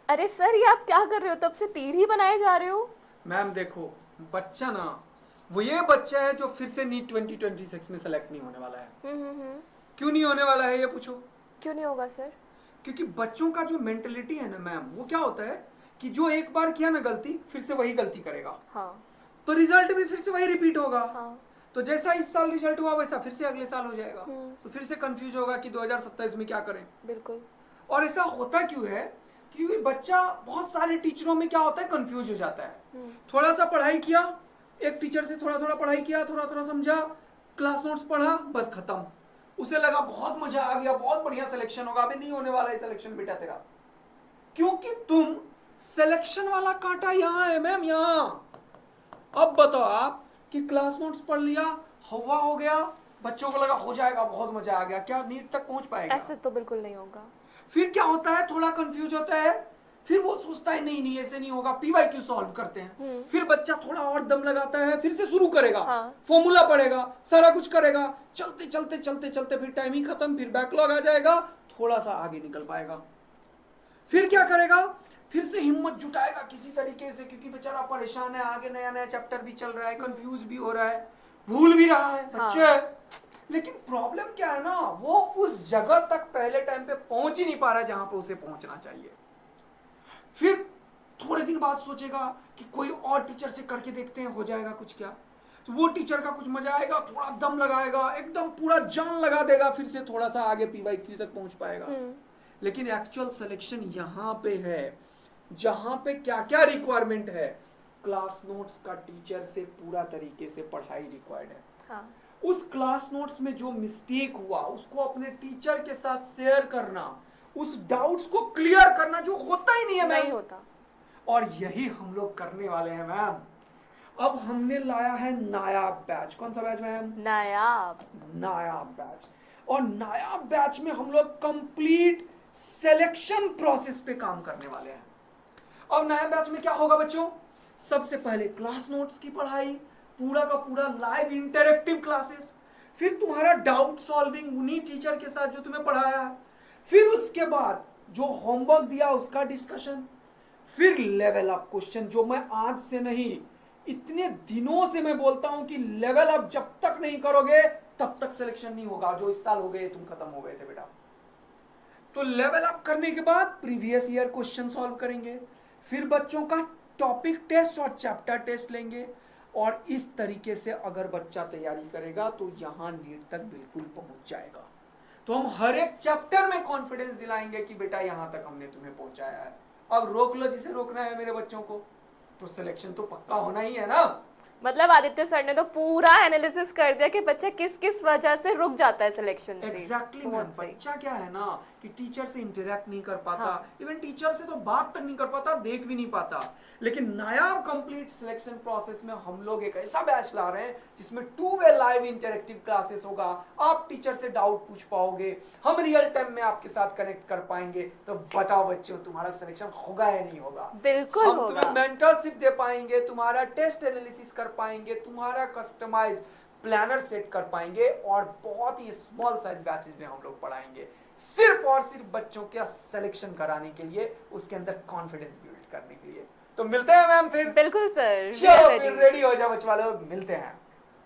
अरे सर, ये आप क्या कर रहे हो? तब से तीर ही बनाए जा रहे हो। मैम देखो, बच्चा ना, वो ये बच्चा है जो फिर से नीट 2026 में सेलेक्ट नहीं होने वाला है। क्यों नहीं होने वाला है ये पूछो? क्यों नहीं होगा सर? क्योंकि बच्चों का जो मेंटेलिटी है ना मैम, वो क्या होता है कि जो एक बार किया ना गलती, फिर से वही गलती करेगा। हाँ। तो रिजल्ट भी फिर से वही रिपीट होगा। हाँ। तो जैसा इस साल रिजल्ट हुआ वैसा फिर से अगले साल हो जाएगा। तो फिर से कंफ्यूज होगा कि 2027 में क्या करें। बिल्कुल। और ऐसा होता क्यों है? क्योंकि बच्चा बहुत सारे टीचरों में क्या होता है, कंफ्यूज हो जाता है। थोड़ा सा पढ़ाई किया, एक टीचर से थोड़ा थोड़ा पढ़ाई किया, थोड़ा थोड़ा समझा, क्लास नोट्स पढ़ा, बस खत्म। उसे लगा बहुत मजा आ गया, बहुत बढ़िया सिलेक्शन होगा। अभी नहीं होने वाला है सिलेक्शन बेटा तेरा, क्योंकि तुम सिलेक्शन वाला कांटा यहां है मैम, यहां। अब बताओ आप कि क्लास नोट्स पढ़ लिया, हवा हो गया, बच्चों को लगा हो जाएगा, बहुत मजा आ गया, क्या नीट तक पहुंच पाएगा? ऐसे तो बिल्कुल नहीं होगा। फिर क्या होता है, थोड़ा कंफ्यूज होता है, फिर वो सोचता है नहीं नहीं ऐसे नहीं होगा, पीवाईक्यू सॉल्व करते हैं। फिर बच्चा थोड़ा और दम लगाता है, फिर से शुरू करेगा। हाँ। फॉर्मूला पढ़ेगा, सारा कुछ करेगा, चलते चलते चलते चलते फिर टाइम ही खत्म, फिर बैकलॉग आ जाएगा, थोड़ा सा आगे निकल पाएगा। फिर क्या करेगा, फिर से हिम्मत जुटाएगा किसी तरीके से, क्योंकि बेचारा परेशान है, आगे नया नया चैप्टर भी चल रहा है, कंफ्यूज भी हो रहा है, भूल भी रहा है बच्चे। हाँ। लेकिन प्रॉब्लम क्या है ना, वो उस जगह तक पहले टाइम पे पहुंच ही नहीं पा रहा है जहां पे उसे पहुंचना चाहिए। फिर थोड़े दिन बाद सोचेगा कि कोई और टीचर से करके देखते हैं, हो जाएगा कुछ क्या। तो वो टीचर का कुछ मजा आएगा, थोड़ा दम लगाएगा, एकदम पूरा जान लगा देगा, फिर से थोड़ा सा आगे पीवाईक्यू तक पहुंच पाएगा। लेकिन एक्चुअल सिलेक्शन यहां पे है जहां पे क्या क्या रिक्वायरमेंट है। क्लास नोट्स का टीचर से पूरा तरीके से पढ़ाई रिक्वायर्ड है। हाँ। उस क्लास नोट्स में जो मिस्टेक हुआ उसको अपने टीचर के साथ शेयर करना, उस डाउट्स को क्लियर करना, जो होता ही नहीं है मैम। नहीं होता। और यही हम लोग करने वाले हैं मैम। अब हमने लाया है नायाब बैच। कौन सा बैच मैम? नायाब। नायाब बैच। और नायाब बैच में हम लोग कंप्लीट सिलेक्शन प्रोसेस पे काम करने वाले हैं। अब नायाब बैच में क्या होगा बच्चों? सबसे पहले क्लास नोट्स की पढ़ाई, पूरा का पूरा लाइव इंटरेक्टिव क्लासेस, फिर तुम्हारा डाउट सॉल्विंग उन्हीं टीचर के साथ जो तुम्हें पढ़ाया है, फिर उसके बाद जो होमवर्क दिया उसका डिस्कशन, फिर लेवल अप क्वेश्चन, जो मैं आज से नहीं इतने दिनों से मैं बोलता हूं कि लेवल अप जब तक नहीं करोगे तब तक सिलेक्शन नहीं होगा। जो इस साल हो गए, तुम खत्म हो गए थे बेटा। तो लेवल अप करने के बाद प्रीवियस ईयर क्वेश्चन सॉल्व करेंगे, फिर बच्चों का टॉपिक टेस्ट और चैप्टर टेस्ट लेंगे। और इस तरीके से अगर बच्चा तैयारी करेगा तो यहां नीट तक बिल्कुल पहुंच जाएगा। तो हम हर एक चैप्टर में कॉन्फिडेंस दिलाएंगे कि बेटा यहां तक हमने तुम्हें पहुंचाया है। अब रोक लो जिसे रोकना है मेरे बच्चों को, तो सिलेक्शन तो पक्का होना ही है ना। मतलब आदित्य सर ने तो पूरा एनालिसिस कर दिया कि बच्चा किस किस वजह से रुक जाता है सिलेक्शन से। Exactly ma'am. बच्चा क्या है ना कि टीचर से इंटरेक्ट नहीं कर पाता, इवन टीचर से तो बात तक नहीं कर पाता, देख भी नहीं पाता। लेकिन नायाब कंप्लीट सिलेक्शन प्रोसेस में हम लोग एक ऐसा बैच ला रहे हैं जिसमें 2 वे लाइव इंटरेक्टिव क्लासेस होगा। आप टीचर से डाउट पूछ पाओगे, हम रियल टाइम में आपके साथ कनेक्ट कर पाएंगे। तो बताओ बच्चों, तुम्हारा सिलेक्शन होगा या नहीं होगा? बिल्कुल हम होगा। तुम्हें मेंटरशिप दे पाएंगे, तुम्हारा टेस्ट एनालिसिस कर पाएंगे, तुम्हारा कस्टमाइज प्लानर सेट कर पाएंगे, और बहुत ही स्मॉल साइज बैचेस में हम लोग पढ़ाएंगे, सिर्फ और सिर्फ बच्चों का सिलेक्शन कराने के लिए, उसके अंदर कॉन्फिडेंस बिल्ड करने के लिए। तो मिलते हैं मैम फिर। बिल्कुल सर। चलो फिर रेडी हो जाओ बच्चों वालों, मिलते हैं।